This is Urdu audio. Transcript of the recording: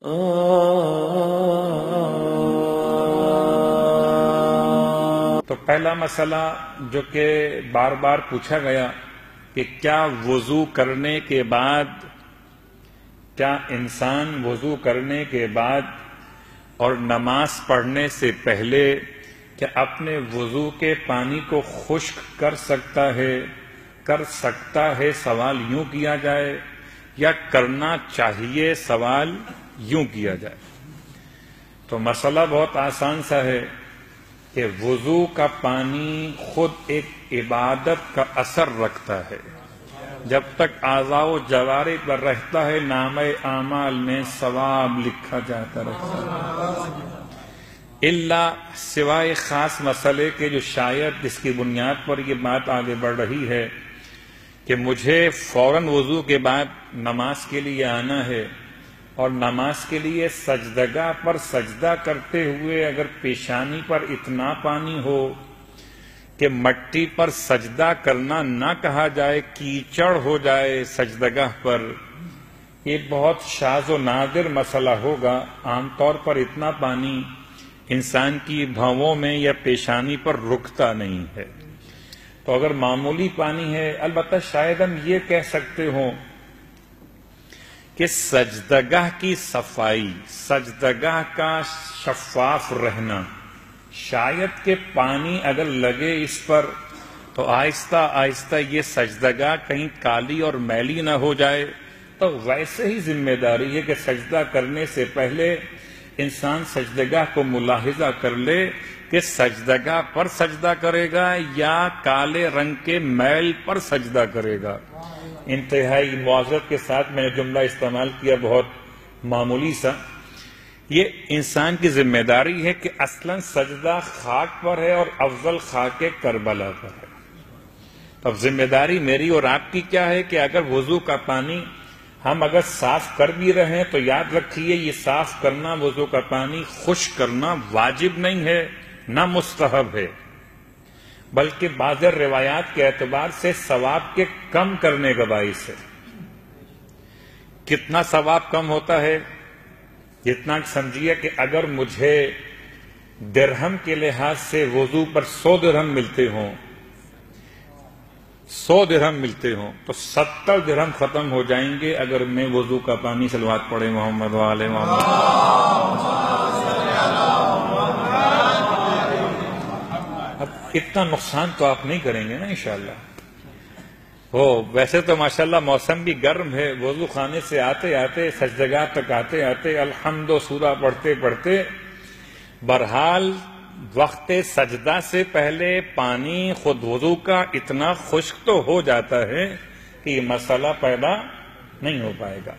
تو پہلا مسئلہ جو کہ بار بار پوچھا گیا کہ کیا وضو کرنے کے بعد، کیا انسان وضو کرنے کے بعد اور نماز پڑھنے سے پہلے کیا اپنے وضو کے پانی کو خشک کر سکتا ہے؟ سوال یوں کیا جائے یا کرنا چاہیے؟ سوال یوں کیا جائے تو مسئلہ بہت آسان سا ہے کہ وضو کا پانی خود ایک عبادت کا اثر رکھتا ہے. جب تک اعضاء و جوارح پر رہتا ہے نامہ اعمال میں ثواب لکھا جاتا رہتا ہے، الا سوائے خاص مسئلے کے جو شاید جس کی بنیاد پر یہ بات آگے بڑھ رہی ہے کہ مجھے فوراً وضو کے بعد نماز کے لیے آنا ہے اور نماز کے لیے سجدگاہ پر سجدہ کرتے ہوئے اگر پیشانی پر اتنا پانی ہو کہ مٹی پر سجدہ کرنا نہ کہا جائے، کیچڑ ہو جائے سجدگاہ پر، یہ بہت شاذ و نادر مسئلہ ہوگا. عام طور پر اتنا پانی انسان کی بھووں میں یا پیشانی پر رکتا نہیں ہے. تو اگر معمولی پانی ہے، البتہ شاید ہم یہ کہہ سکتے ہوں کہ سجدگاہ کی صفائی، سجدگاہ کا شفاف رہنا، شاید کہ پانی اگر لگے اس پر تو آہستہ آہستہ یہ سجدگاہ کہیں کالی اور میلی نہ ہو جائے. تو ویسے ہی ذمہ داری ہے کہ سجدہ کرنے سے پہلے انسان سجدگاہ کو ملاحظہ کر لے کہ سجدگاہ پر سجدہ کرے گا یا کالے رنگ کے میل پر سجدہ کرے گا. انتہائی معذرت کے ساتھ میں نے جملہ استعمال کیا بہت معمولی سا. یہ انسان کی ذمہ داری ہے کہ اصلاً سجدہ خاک پر ہے اور افضل خاک کربلا پر ہے. اب ذمہ داری میری اور آپ کی کیا ہے کہ اگر وضو کا پانی ہم اگر صاف کر بھی رہے ہیں تو یاد رکھیے یہ صاف کرنا، وضو کا پانی خشک کرنا واجب نہیں ہے، نہ مستحب ہے، بلکہ بعض روایات کے اعتبار سے ثواب کے کم کرنے کا باعث ہے. کتنا ثواب کم ہوتا ہے؟ جتنا سمجھیے کہ اگر مجھے درہم کے لحاظ سے وضو پر 100 درہم ملتے ہوں، 100 درہم ملتے ہوں تو 70 درہم ختم ہو جائیں گے اگر میں وضو کا پانی صلوات پڑھے محمد وآل محمد. اب اتنا نقصان تو آپ نہیں کریں گے نا انشاءاللہ. ویسے تو ماشاءاللہ موسم بھی گرم ہے، وضو خانے سے آتے آتے سجدگاہ تک آتے آتے الحمد سورہ پڑھتے پڑھتے بہرحال وقت سجدہ سے پہلے پانی خود وضو کا اتنا خشک تو ہو جاتا ہے کہ یہ مسئلہ پیدا نہیں ہو پائے گا.